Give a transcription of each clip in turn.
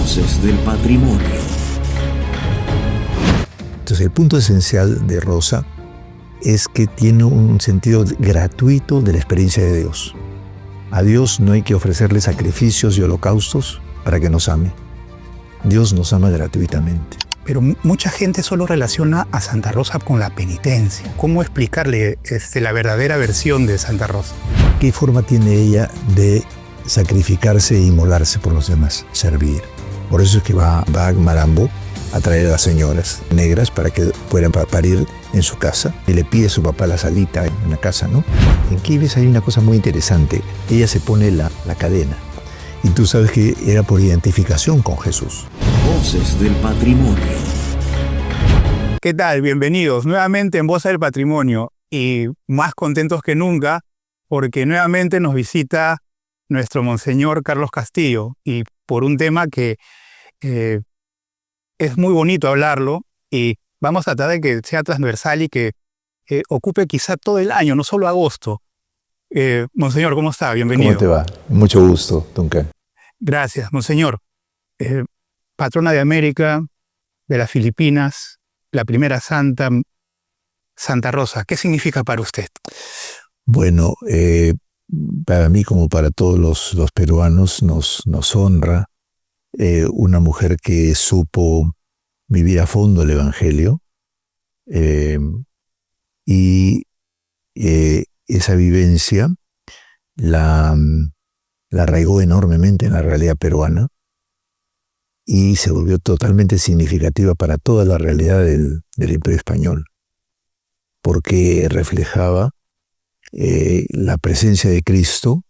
Voces del Patrimonio. Entonces, el punto esencial de Rosa es que tiene un sentido gratuito de la experiencia de Dios. A Dios no hay que ofrecerle sacrificios y holocaustos para que nos ame. Dios nos ama gratuitamente. Pero mucha gente solo relaciona a Santa Rosa con la penitencia. ¿Cómo explicarle la verdadera versión de Santa Rosa? ¿Qué forma tiene ella de sacrificarse e inmolarse por los demás? Servir. Por eso es que va a Malambo a traer a las señoras negras para que puedan parir en su casa. Y le pide a su papá la salita en la casa, ¿no? En Quibes hay una cosa muy interesante. Ella se pone la cadena. Y tú sabes que era por identificación con Jesús. Voces del Patrimonio. ¿Qué tal? Bienvenidos nuevamente en Voces del Patrimonio y más contentos que nunca porque nuevamente nos visita nuestro Monseñor Carlos Castillo y por un tema que es muy bonito hablarlo y vamos a tratar de que sea transversal y que ocupe quizá todo el año, no solo agosto. Monseñor, ¿cómo está? Bienvenido. ¿Cómo te va? Mucho gusto, Duncan. Gracias, Monseñor. Patrona de América, de las Filipinas, la primera santa, Santa Rosa. ¿Qué significa para usted? Bueno, para mí como para todos los peruanos nos honra una mujer que supo vivir a fondo el Evangelio y esa vivencia la arraigó enormemente en la realidad peruana y se volvió totalmente significativa para toda la realidad del Imperio Español, porque reflejaba la presencia de Cristo,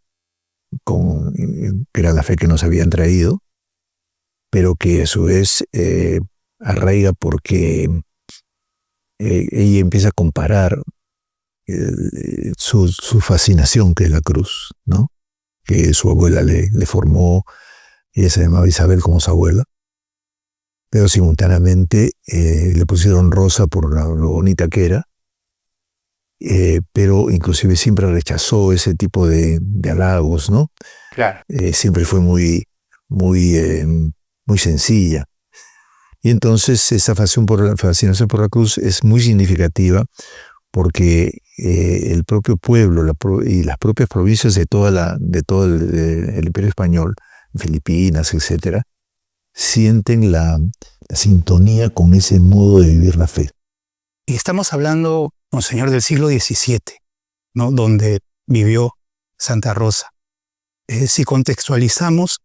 que era la fe que nos habían traído, pero que a su vez arraiga porque ella empieza a comparar su fascinación, que es la cruz, ¿no? Que su abuela le formó. Ella se llamaba Isabel como su abuela, pero simultáneamente le pusieron Rosa por lo bonita que era, pero inclusive siempre rechazó ese tipo de halagos, ¿no? Claro. Siempre fue muy sencilla. Y entonces esa fascinación por la cruz es muy significativa porque el propio pueblo y las propias provincias de todo el Imperio Español, Filipinas, etcétera, sienten la sintonía con ese modo de vivir la fe. Y estamos hablando, Monseñor, del siglo XVII, ¿no? Donde vivió Santa Rosa. Si contextualizamos,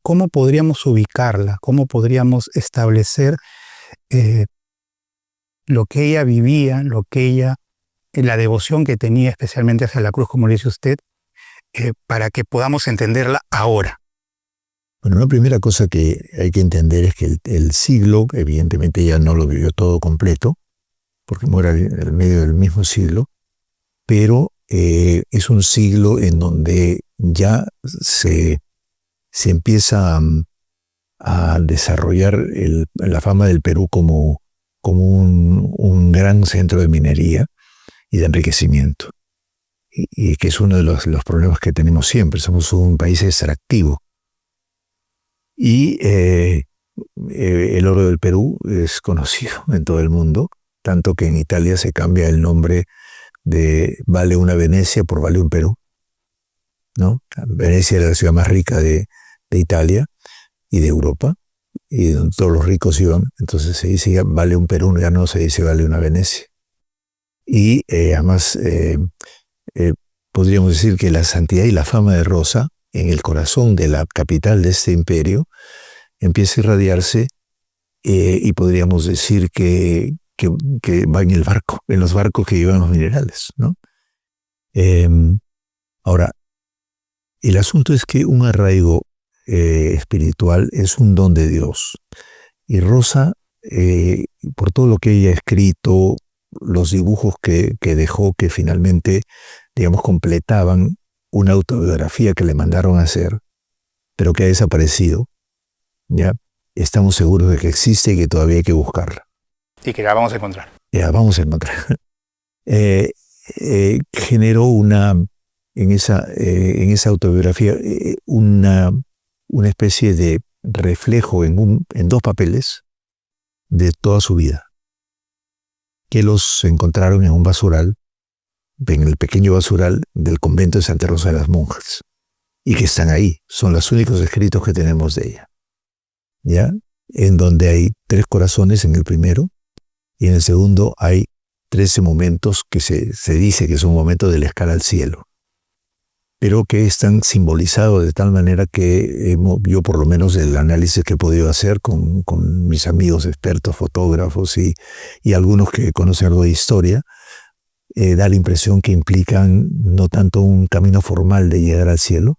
¿cómo podríamos ubicarla? ¿Cómo podríamos establecer lo que ella vivía, la devoción que tenía especialmente hacia la cruz, como le dice usted, para que podamos entenderla ahora? Bueno, una primera cosa que hay que entender es que el siglo, evidentemente ella no lo vivió todo completo, porque muere en medio del mismo siglo, pero es un siglo en donde ya se empieza a desarrollar la fama del Perú como un gran centro de minería y de enriquecimiento. Y que es uno de los problemas que tenemos siempre. Somos un país extractivo. Y el oro del Perú es conocido en todo el mundo, tanto que en Italia se cambia el nombre de Vale una Venecia por Vale un Perú, ¿no? Venecia era la ciudad más rica de Italia y de Europa, y donde todos los ricos iban. Entonces se dice Vale un Perú, ya no se dice Vale una Venecia. Y además podríamos decir que la santidad y la fama de Rosa en el corazón de la capital de este imperio empieza a irradiarse y podríamos decir que va en los barcos que llevan los minerales, ¿no? Ahora, el asunto es que un arraigo espiritual es un don de Dios. Y Rosa, por todo lo que ella ha escrito, los dibujos que dejó, que finalmente, digamos, completaban una autobiografía que le mandaron a hacer, pero que ha desaparecido, ¿ya? Estamos seguros de que existe y que todavía hay que buscarla. Y que la vamos a encontrar. Ya, vamos a encontrar. Generó en esa autobiografía una una especie de reflejo en dos papeles de toda su vida, que los encontraron en un basural, en el pequeño basural del convento de Santa Rosa de las Monjas, y que están ahí, son los únicos escritos que tenemos de ella, ¿ya? En donde hay 3 corazones en el primero, y en el segundo hay 13 momentos que se dice que son momentos de la escala al cielo, pero que están simbolizados de tal manera que yo, por lo menos el análisis que he podido hacer con mis amigos expertos, fotógrafos y algunos que conocen algo de historia, da la impresión que implican no tanto un camino formal de llegar al cielo,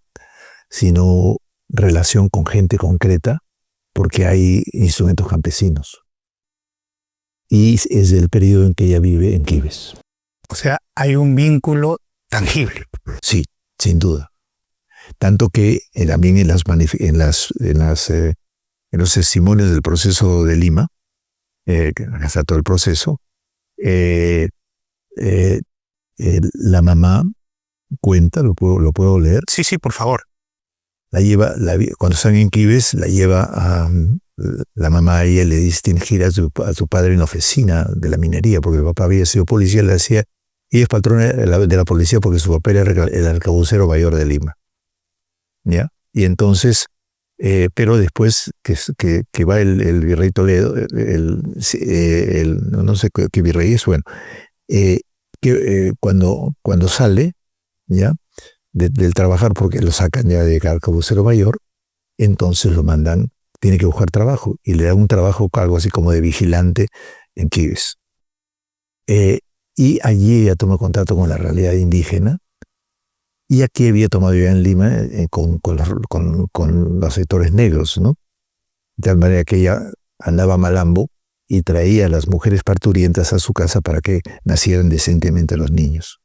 sino relación con gente concreta, porque hay instrumentos campesinos. Y es el periodo en que ella vive en Quibes. O sea, hay un vínculo tangible. Sí, sin duda. Tanto que también en los testimonios del proceso de Lima, hasta todo el proceso, la mamá cuenta, lo puedo leer. Sí, por favor. Cuando están en Quibes, la lleva a la mamá, a ella le dice, tiene que ir a su padre en la oficina de la minería, porque el papá había sido policía, le decía, ella es patrona de la policía porque su papá era el arcabucero mayor de Lima. ¿Ya? Y entonces, pero después que va el virrey Toledo, no sé qué virrey es, bueno, cuando sale, ¿ya? Del trabajar, porque lo sacan ya de arcabucero mayor, entonces lo mandan, tiene que buscar trabajo, y le dan un trabajo, algo así como de vigilante en Quibes. Y allí ella toma contacto con la realidad indígena, y aquí había tomado ya en Lima con los sectores negros, ¿no? De tal manera que ella andaba a Malambo y traía a las mujeres parturientas a su casa para que nacieran decentemente los niños.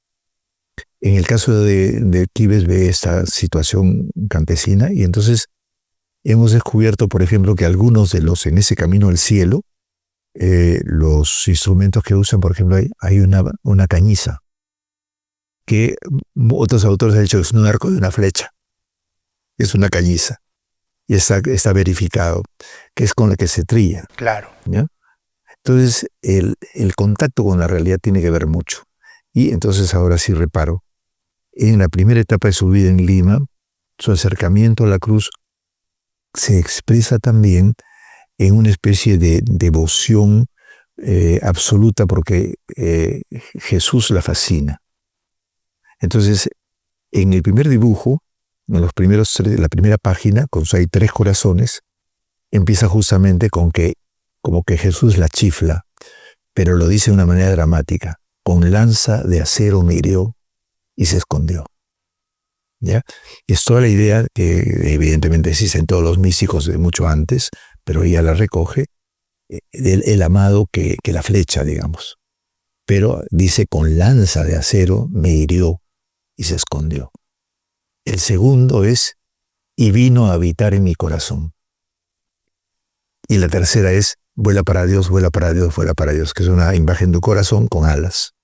En el caso de Quibes ve esta situación campesina, y entonces hemos descubierto, por ejemplo, que algunos de los en ese camino al cielo, los instrumentos que usan, por ejemplo, hay una cañiza, que otros autores han dicho que es un arco de una flecha. Es una cañiza. Y está verificado, que es con la que se trilla. Claro. ¿Ya? Entonces, el contacto con la realidad tiene que ver mucho. Y entonces ahora sí reparo. En la primera etapa de su vida en Lima, su acercamiento a la cruz se expresa también en una especie de devoción absoluta, porque Jesús la fascina. Entonces, en el primer dibujo, en la primera página, hay 3 corazones, empieza justamente con que como que Jesús la chifla, pero lo dice de una manera dramática. Con lanza de acero me hirió y se escondió. ¿Ya? Es toda la idea que evidentemente existen todos los místicos de mucho antes, pero ella la recoge, el amado que la flecha, digamos. Pero dice, con lanza de acero me hirió y se escondió. El segundo es, y vino a habitar en mi corazón. Y la tercera es, vuela para Dios, vuela para Dios, vuela para Dios, que es una imagen de un corazón con alas.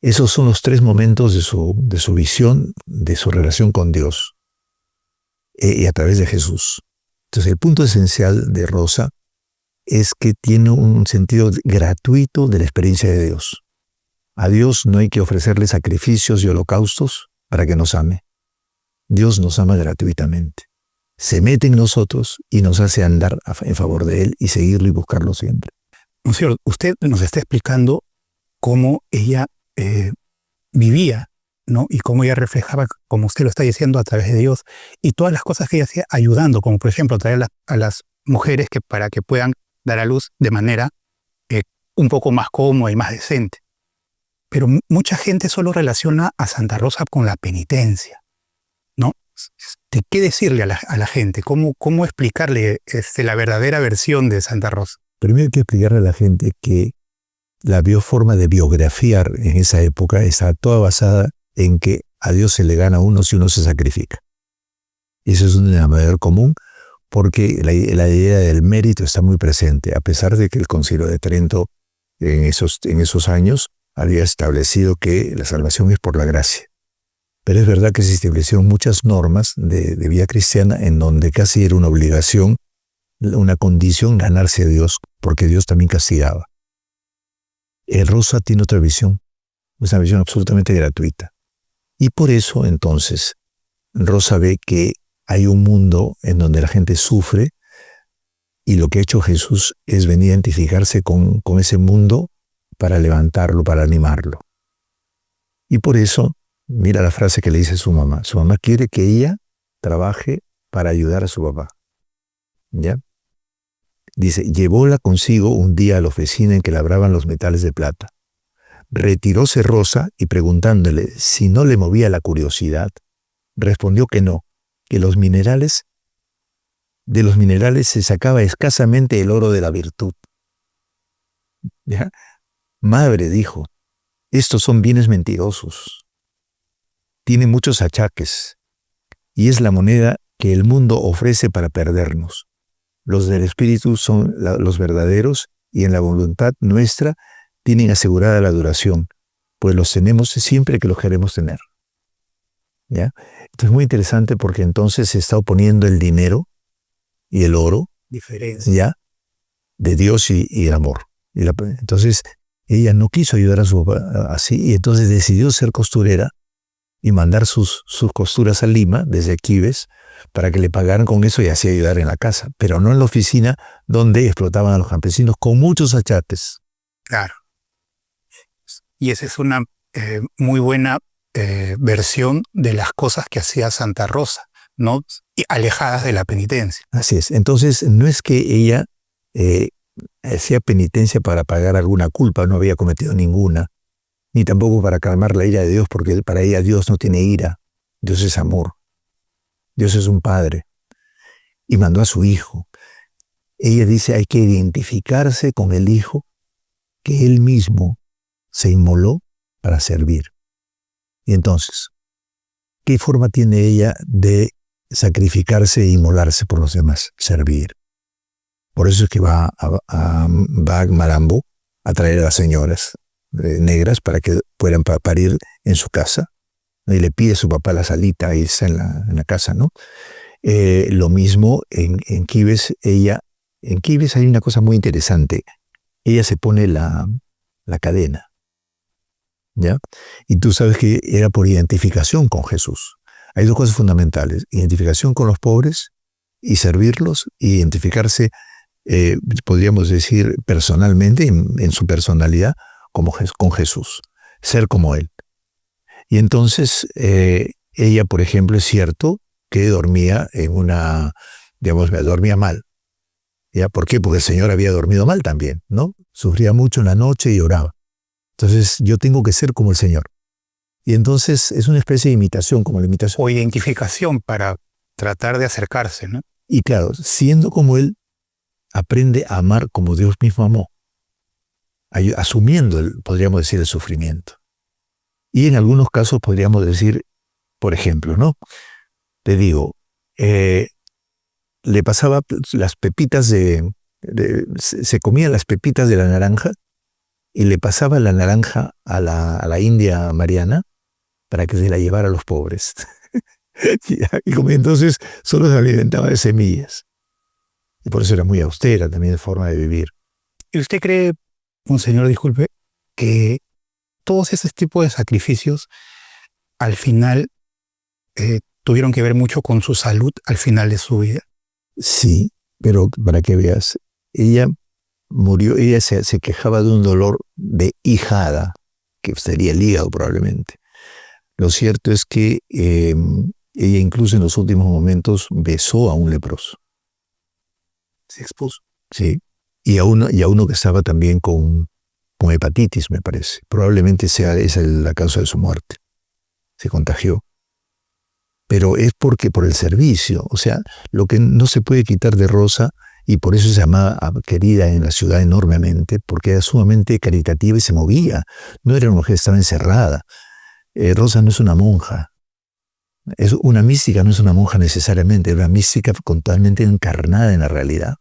Esos son los 3 momentos de su visión, de su relación con Dios, y a través de Jesús. Entonces, el punto esencial de Rosa es que tiene un sentido gratuito de la experiencia de Dios. A Dios no hay que ofrecerle sacrificios y holocaustos para que nos ame. Dios nos ama gratuitamente. Se mete en nosotros y nos hace andar en favor de Él y seguirlo y buscarlo siempre. Monseñor, usted nos está explicando cómo ella vivía, ¿no? Y cómo ella reflejaba, como usted lo está diciendo, a través de Dios, y todas las cosas que ella hacía ayudando, como por ejemplo traer a las mujeres para que puedan dar a luz de manera un poco más cómoda y más decente. Pero mucha gente solo relaciona a Santa Rosa con la penitencia, ¿no? ¿Qué decirle a la gente? ¿Cómo explicarle la verdadera versión de Santa Rosa? Primero hay que explicarle a la gente que la forma de biografiar en esa época está toda basada en que a Dios se le gana a uno si uno se sacrifica. Y eso es un denominador común, porque la idea del mérito está muy presente, a pesar de que el Concilio de Trento en esos años había establecido que la salvación es por la gracia. Pero es verdad que se establecieron muchas normas de vida cristiana en donde casi era una obligación, una condición ganarse a Dios, porque Dios también castigaba. Rosa tiene otra visión, es una visión absolutamente gratuita. Y por eso, entonces, Rosa ve que hay un mundo en donde la gente sufre y lo que ha hecho Jesús es venir a identificarse con ese mundo para levantarlo, para animarlo. Y por eso, mira la frase que le dice su mamá. Su mamá quiere que ella trabaje para ayudar a su papá. ¿Ya? Dice, llevóla consigo un día a la oficina en que labraban los metales de plata. Retiróse Rosa y preguntándole si no le movía la curiosidad, respondió que no, que de los minerales se sacaba escasamente el oro de la virtud. ¿Ya? Madre, dijo, estos son bienes mentirosos. Tienen muchos achaques y es la moneda que el mundo ofrece para perdernos. Los del espíritu son los verdaderos y en la voluntad nuestra tienen asegurada la duración, pues los tenemos siempre que los queremos tener. ¿Ya? Esto es muy interesante porque entonces se está oponiendo el dinero y el oro, Diferencia. ¿ya? De Dios y el amor. Entonces ella no quiso ayudar a su papá así y entonces decidió ser costurera y mandar sus costuras a Lima, desde Quibes, para que le pagaran con eso y así ayudar en la casa, pero no en la oficina donde explotaban a los campesinos con muchos achaques. Claro. Y esa es una muy buena versión de las cosas que hacía Santa Rosa, ¿no? Y alejadas de la penitencia. Así es. Entonces, no es que ella hacía penitencia para pagar alguna culpa, no había cometido ninguna, ni tampoco para calmar la ira de Dios, porque para ella Dios no tiene ira, Dios es amor, Dios es un padre, y mandó a su hijo. Ella dice, hay que identificarse con el hijo que él mismo se inmoló para servir. Y entonces, ¿qué forma tiene ella de sacrificarse e inmolarse por los demás? Servir. Por eso es que va a Marambo a traer a las señoras negras para que puedan parir en su casa. Y le pide a su papá la salita, ahí está en la casa, ¿no? Lo mismo en Quibes. En Quibes hay una cosa muy interesante. Ella se pone la cadena, ¿ya? Y tú sabes que era por identificación con Jesús. Hay dos cosas fundamentales: identificación con los pobres y servirlos, y identificarse, podríamos decir, personalmente, en su personalidad, con Jesús, ser como Él. Y entonces, ella, por ejemplo, es cierto que dormía dormía mal. ¿Ya? ¿Por qué? Porque el Señor había dormido mal también, ¿no? Sufría mucho en la noche y oraba. Entonces, yo tengo que ser como el Señor. Y entonces es una especie de imitación, como la imitación. O identificación para tratar de acercarse, ¿no? Y claro, siendo como Él, aprende a amar como Dios mismo amó, asumiendo, podríamos decir, el sufrimiento. Y en algunos casos podríamos decir, por ejemplo, ¿no? Te digo, le pasaba las pepitas se comía las pepitas de la naranja y le pasaba la naranja a la India Mariana para que se la llevara a los pobres. Y como entonces solo se alimentaba de semillas. Y por eso era muy austera también de forma de vivir. ¿Y usted cree, monseñor, disculpe, que todos esos tipos de sacrificios al final tuvieron que ver mucho con su salud al final de su vida? Sí, pero para que veas, ella murió, ella se quejaba de un dolor de hijada, que sería el hígado probablemente. Lo cierto es que ella incluso en los últimos momentos besó a un leproso. Se expuso. Sí, y a uno que estaba también con hepatitis, me parece. Probablemente esa es la causa de su muerte. Se contagió. Pero es por el servicio. O sea, lo que no se puede quitar de Rosa, y por eso se llamaba querida en la ciudad enormemente, porque era sumamente caritativa y se movía. No era una mujer que estaba encerrada. Rosa no es una monja. Es una mística, no es una monja necesariamente. Era una mística totalmente encarnada en la realidad.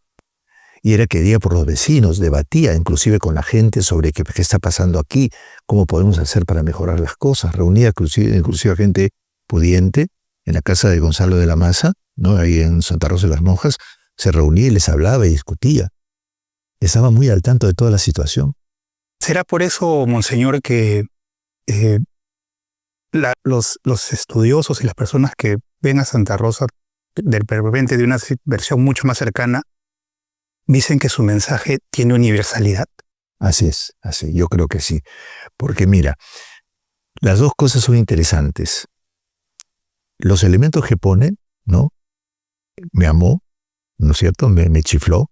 Y era querida por los vecinos, debatía inclusive con la gente sobre qué está pasando aquí, cómo podemos hacer para mejorar las cosas. Reunía inclusive a gente pudiente, en la casa de Gonzalo de la Maza, ¿no? Ahí en Santa Rosa de las Monjas, se reunía y les hablaba y discutía. Estaba muy al tanto de toda la situación. ¿Será por eso, monseñor, que los estudiosos y las personas que ven a Santa Rosa de repente de una versión mucho más cercana dicen que su mensaje tiene universalidad? Así es, así, yo creo que sí. Porque mira, las dos cosas son interesantes. Los elementos que pone, ¿no? Me amó, ¿no es cierto? Me chifló.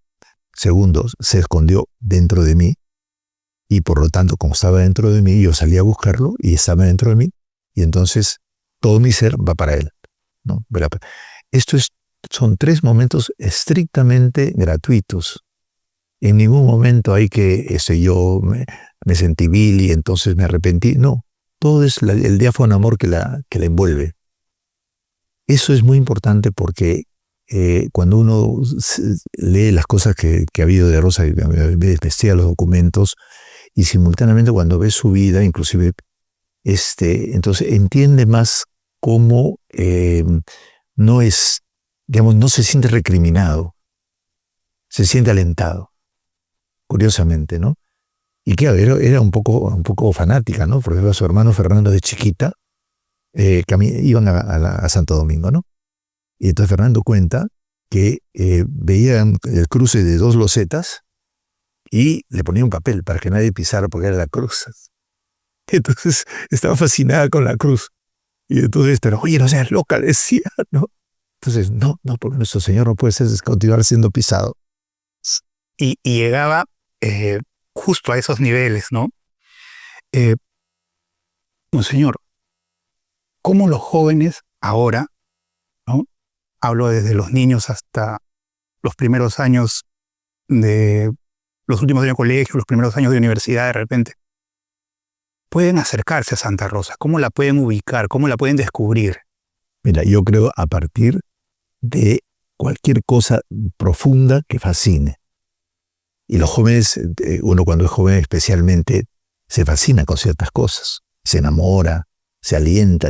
Segundo, se escondió dentro de mí. Y por lo tanto, como estaba dentro de mí, yo salí a buscarlo y estaba dentro de mí. Y entonces todo mi ser va para él, ¿no? Son 3 momentos estrictamente gratuitos. En ningún momento hay que yo me sentí vil y entonces me arrepentí. No, todo es el diáfano amor que la envuelve. Eso es muy importante porque cuando uno lee las cosas que ha habido de Rosa, investiga los documentos y simultáneamente cuando ve su vida, inclusive, entonces entiende más cómo no se siente recriminado, se siente alentado, curiosamente, ¿no? Y claro, era un poco fanática, ¿no? Porque su hermano Fernando de chiquita iban a Santo Domingo, ¿no? Y entonces Fernando cuenta que veían el cruce de 2 losetas y le ponía un papel para que nadie pisara porque era la cruz. Entonces estaba fascinada con la cruz. Y entonces, pero oye, no seas loca, decía, ¿no? Entonces, no, porque nuestro Señor no puede continuar siendo pisado. Y llegaba justo a esos niveles, ¿no? Monseñor, ¿cómo los jóvenes ahora, ¿no? Hablo desde los niños hasta los primeros años los últimos años de colegio, los primeros años de universidad de repente, pueden acercarse a Santa Rosa? ¿Cómo la pueden ubicar? ¿Cómo la pueden descubrir? Mira, yo creo a partir de cualquier cosa profunda que fascine. Y los jóvenes, uno cuando es joven especialmente, se fascina con ciertas cosas. Se enamora, se alienta,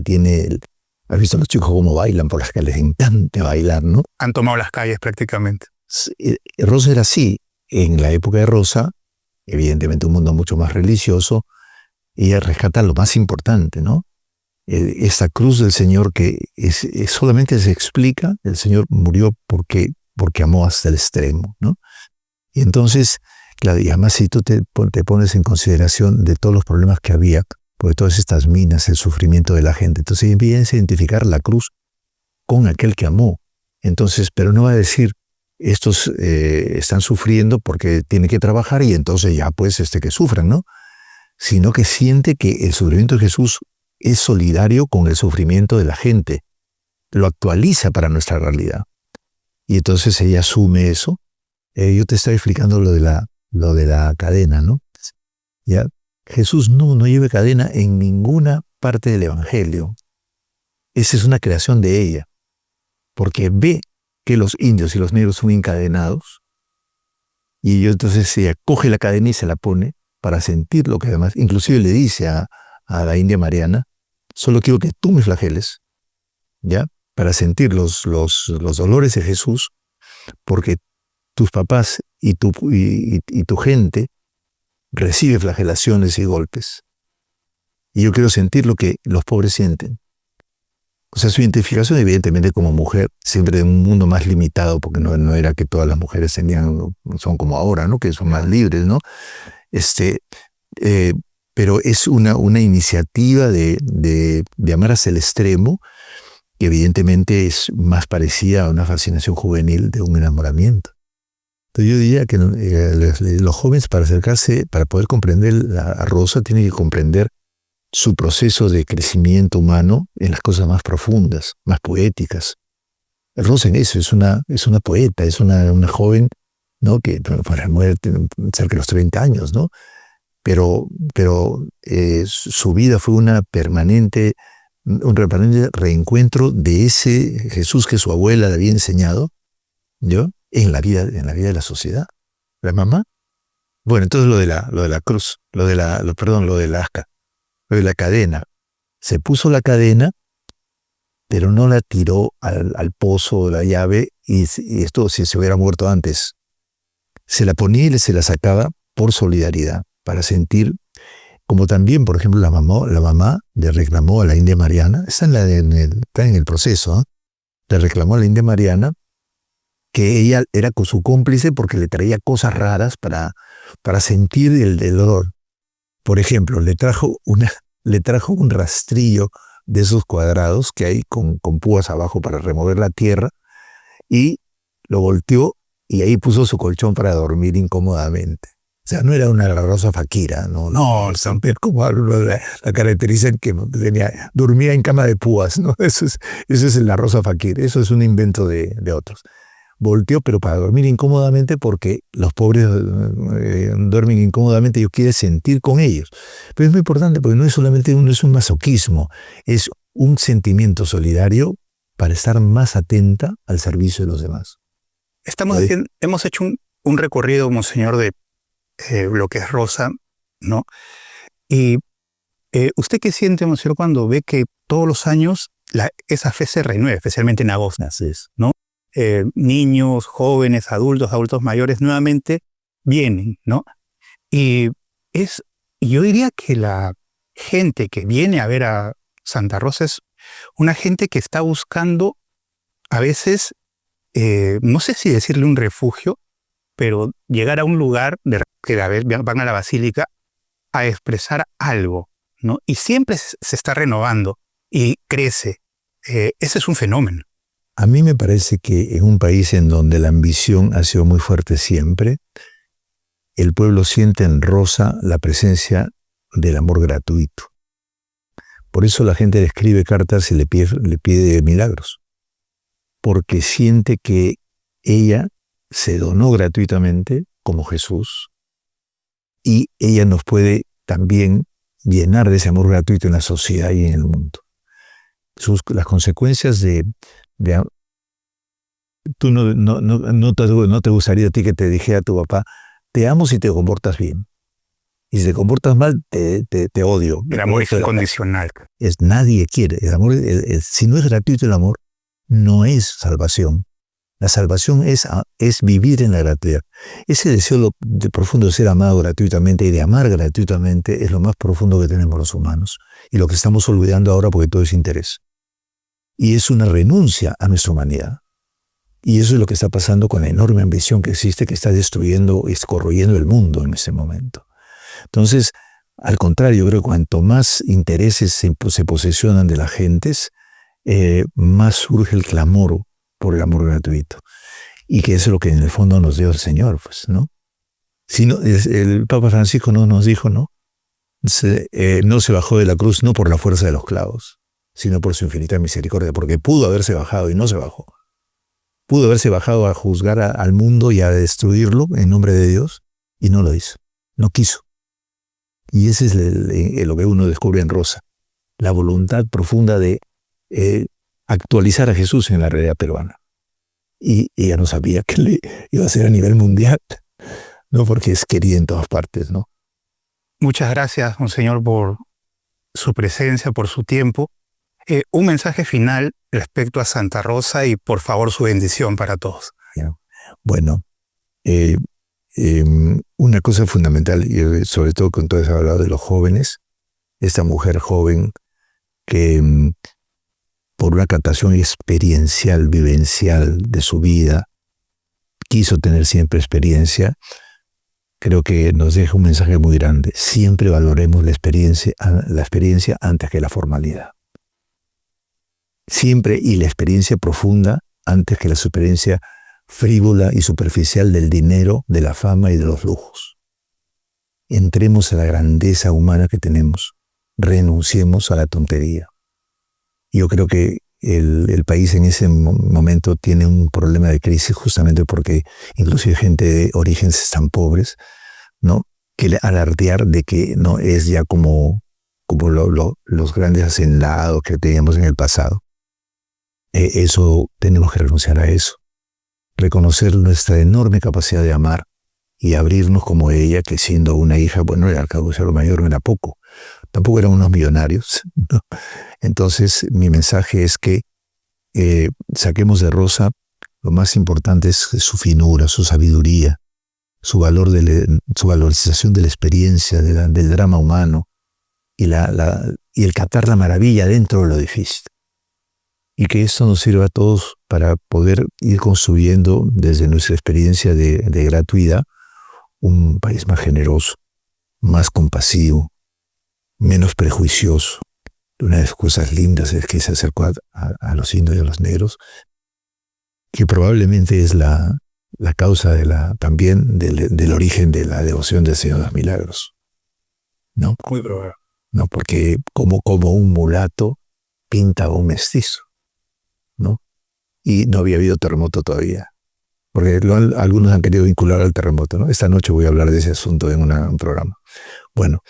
¿has visto a los chicos cómo bailan por las calles? Les encanta bailar, ¿no? Han tomado las calles prácticamente. Rosa era así. En la época de Rosa, evidentemente un mundo mucho más religioso, ella rescata lo más importante, ¿no? Esta cruz del Señor que solamente se explica, el Señor murió porque amó hasta el extremo, ¿no? Y entonces, claro, y además si tú te pones en consideración de todos los problemas que había, por todas estas minas, el sufrimiento de la gente, entonces empieza a identificar la cruz con aquel que amó. Entonces, pero no va a decir, estos están sufriendo porque tienen que trabajar y entonces ya pues que sufran, ¿no? Sino que siente que el sufrimiento de Jesús es solidario con el sufrimiento de la gente. Lo actualiza para nuestra realidad. Y entonces ella asume eso. Yo te estaba explicando lo de la cadena, ¿no? ¿Ya? Jesús no lleva cadena en ninguna parte del Evangelio. Esa es una creación de ella. Porque ve que los indios y los negros son encadenados. Y ella entonces ella coge la cadena y se la pone para sentir lo que además, inclusive le dice a la India Mariana, solo quiero que tú me flageles, ¿ya? Para sentir los dolores de Jesús, porque tus papás y tu gente recibe flagelaciones y golpes. Y yo quiero sentir lo que los pobres sienten. O sea, su identificación evidentemente como mujer, siempre en un mundo más limitado, porque no era que todas las mujeres son como ahora, ¿no? Que son más libres, ¿no? Pero es una iniciativa de amar hasta el extremo, que evidentemente es más parecida a una fascinación juvenil de un enamoramiento. Entonces yo diría que los jóvenes para acercarse, para poder comprender a Rosa, tienen que comprender su proceso de crecimiento humano en las cosas más profundas, más poéticas. Rosa en eso es una poeta, es una joven, ¿no? Que muere cerca de los 30 años, ¿no? Pero su vida fue un permanente reencuentro de ese Jesús que su abuela le había enseñado, ¿yo? En la vida de la sociedad. ¿La mamá? Bueno, entonces lo de la cruz, lo de la cadena. Se puso la cadena pero no la tiró al pozo de la llave y esto si se hubiera muerto antes. Se la ponía y se la sacaba por solidaridad, para sentir, como también, por ejemplo, la mamá le reclamó a la India Mariana, está en el proceso, ¿eh? Le reclamó a la India Mariana que ella era su cómplice porque le traía cosas raras para sentir el dolor. Por ejemplo, le trajo un rastrillo de esos cuadrados que hay con púas abajo para remover la tierra y lo volteó y ahí puso su colchón para dormir incómodamente. O sea, no era una Rosa Fakira, no, San Pedro como la caracterizan que dormía en cama de púas, ¿no? Eso es la Rosa Fakir, eso es un invento de otros. Volteó, pero para dormir incómodamente porque los pobres duermen incómodamente y yo quiero sentir con ellos. Pero es muy importante porque no es solamente no es un masoquismo, es un sentimiento solidario para estar más atenta al servicio de los demás. Hemos hecho un recorrido, monseñor, de lo que es Rosa, ¿no? Y ¿usted qué siente, monseñor, cuando ve que todos los años esa fe se renueva, especialmente en agosto? Así es. ¿No? Niños, jóvenes, adultos mayores nuevamente vienen, ¿no? Y yo diría que la gente que viene a ver a Santa Rosa es una gente que está buscando a veces, no sé si decirle un refugio, pero llegar a un lugar que a veces van a la basílica a expresar algo, ¿no? Y siempre se está renovando y crece. Ese es un fenómeno. A mí me parece que en un país en donde la ambición ha sido muy fuerte siempre, el pueblo siente en Rosa la presencia del amor gratuito. Por eso la gente le escribe cartas y le pide milagros, porque siente que ella se donó gratuitamente como Jesús y ella nos puede también llenar de ese amor gratuito en la sociedad y en el mundo. Las consecuencias tú no te gustaría a ti que te dijera a tu papá, te amo si te comportas bien. Y si te comportas mal, te odio. El amor es incondicional. Nadie quiere. El amor, si no es gratuito el amor, no es salvación. La salvación es vivir en la gratuidad. Ese deseo profundo de ser amado gratuitamente y de amar gratuitamente es lo más profundo que tenemos los humanos. Y lo que estamos olvidando ahora porque todo es interés. Y es una renuncia a nuestra humanidad. Y eso es lo que está pasando con la enorme ambición que existe, que está destruyendo y corroyendo el mundo en ese momento. Entonces, al contrario, yo creo que cuanto más intereses se posesionan de las gentes, más surge el clamor por el amor gratuito. Y que eso es lo que en el fondo nos dio el Señor, pues, ¿no? Si no, el Papa Francisco nos dijo, ¿no? No se bajó de la cruz no por la fuerza de los clavos, sino por su infinita misericordia, porque pudo haberse bajado y no se bajó. Pudo haberse bajado a juzgar al mundo y a destruirlo en nombre de Dios, y no lo hizo, no quiso. Y ese es lo que uno descubre en Rosa, la voluntad profunda de actualizar a Jesús en la realidad peruana. Y ella no sabía que iba a ser a nivel mundial, no, porque es querida en todas partes, ¿no? Muchas gracias, monseñor, por su presencia, por su tiempo. Un mensaje final respecto a Santa Rosa y por favor su bendición para todos. Bueno, una cosa fundamental, y sobre todo con todo eso hablado de los jóvenes, esta mujer joven que por una captación experiencial, vivencial de su vida, quiso tener siempre experiencia, creo que nos deja un mensaje muy grande. Siempre valoremos la experiencia antes que la formalidad. Siempre, y la experiencia profunda antes que la experiencia frívola y superficial del dinero, de la fama y de los lujos. Entremos a la grandeza humana que tenemos. Renunciemos a la tontería. Yo creo que el país en ese momento tiene un problema de crisis justamente porque inclusive gente de orígenes tan pobres, ¿no? Que alardear de que no es ya como los grandes hacendados que teníamos en el pasado. Eso tenemos que renunciar a eso. Reconocer nuestra enorme capacidad de amar y abrirnos como ella, que siendo una hija, bueno, el arcabucero mayor no era poco. Tampoco eran unos millonarios, ¿no? Entonces, mi mensaje es que saquemos de Rosa lo más importante es su finura, su sabiduría, su valorización de la experiencia, del drama humano y el captar la maravilla dentro de lo difícil. Y que esto nos sirva a todos para poder ir construyendo desde nuestra experiencia de gratuidad un país más generoso, más compasivo, menos prejuicioso. Una de las cosas lindas es que se acercó a los indios y a los negros, que probablemente es la causa también del origen de la devoción del Señor de los Milagros. ¿No? Muy probable. No, porque como un mulato pinta a un mestizo, ¿no? Y no había habido terremoto todavía. Porque algunos han querido vincular al terremoto, ¿no? Esta noche voy a hablar de ese asunto en un programa. Bueno,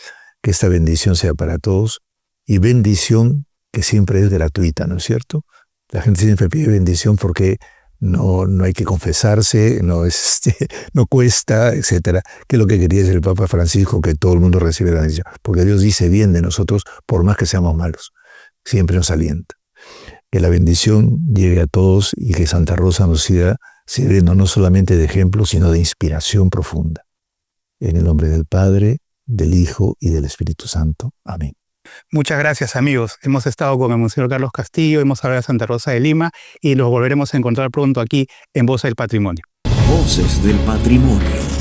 que esta bendición sea para todos, y bendición que siempre es gratuita, ¿no es cierto? La gente siempre pide bendición porque no hay que confesarse, no cuesta, etcétera. Que es lo que quería decir el Papa Francisco, que todo el mundo recibe la bendición. Porque Dios dice bien de nosotros, por más que seamos malos. Siempre nos alienta. Que la bendición llegue a todos y que Santa Rosa nos siga sirviendo no solamente de ejemplo, sino de inspiración profunda. En el nombre del Padre, del Hijo y del Espíritu Santo. Amén. Muchas gracias, amigos. Hemos estado con el Monseñor Carlos Castillo, hemos hablado de Santa Rosa de Lima y los volveremos a encontrar pronto aquí en Voz del Patrimonio. Voces del Patrimonio.